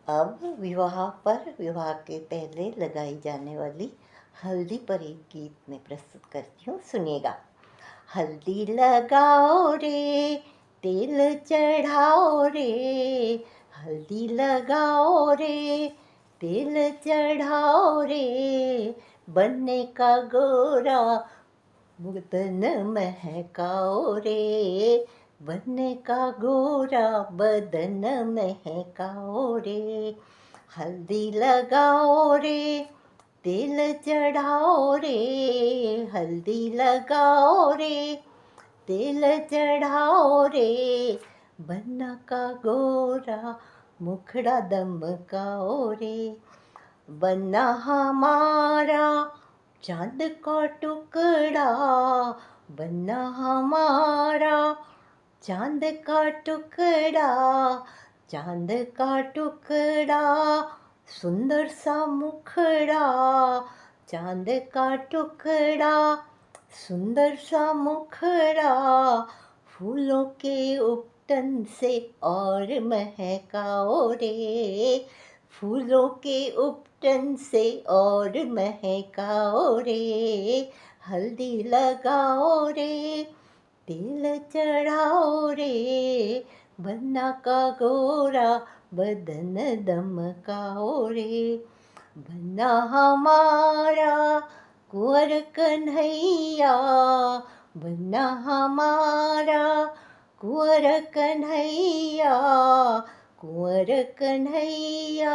अब विवाह के पहले लगाई जाने वाली हल्दी पर एक गीत मैं प्रस्तुत करती हूँ, सुनिएगा। हल्दी लगाओ रे, तेल चढ़ाओ रे, हल्दी लगाओ रे, तेल चढ़ाओ रे, बनने का गोरा बदन महकाओ रे, बनने का गोरा बदन महकाओ रे। हल्दी लगाओ रे, तेल चढ़ाओ रे, हल्दी लगाओ रे, तेल चढ़ाओ रे, बनना का गोरा मुखड़ा दमकाओ रे। बनना हमारा चांद का टुकड़ा, बनना हमारा चांद का टुकड़ा, चांद का टुकड़ा, सुंदर सा मुखड़ा, चांद का टुकड़ा, सुंदर सा मुखड़ा, फूलों के उपटन से और महकाओ रे, फूलों के उपटन से और महकाओ रे। हल्दी लगाओ रे, तेल चढ़ाओ रे, बनना का गोरा बदन दमकाओ रे। बनना हमारा कुंवर कन्हैया, बनना हमारा कुंवर कन्हैया, कुंवर कन्हैया,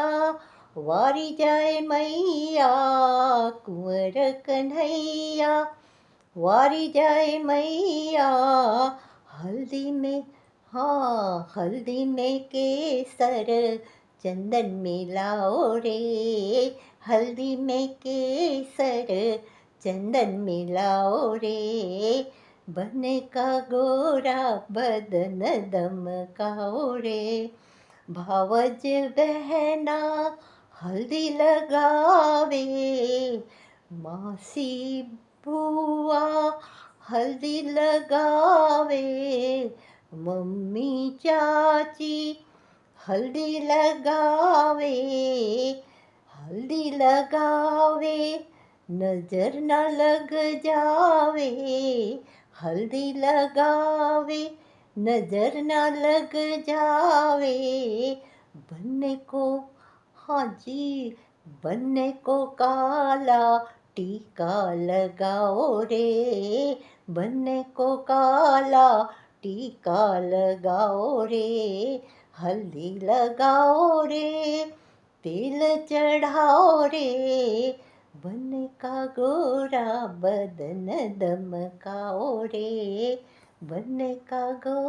वारी जाए मैया, कुंवर कन्हैया, वारी जाए मैया। हल्दी में, हाँ हल्दी में केसर चंदन मिलाओ रे, हल्दी में केसर चंदन मिलाओ रे, बनने का गोरा बदन दमकाओ रे। भावज बहना हल्दी लगावे, मासी बुआ हल्दी लगावे, मम्मी चाची हल्दी लगावे, हल्दी लगावे, नजर न लग जावे, हल्दी लगावे, नजर न लग जावे, बनने को, हाँ जी, बनने को काला टीका लगाओ रे, बनने को काला टीका लगाओ रे। हल्दी लगाओ रे, तेल चढ़ाओ रे, बनने का गोरा बदन दमकाओ रे, बनने का गो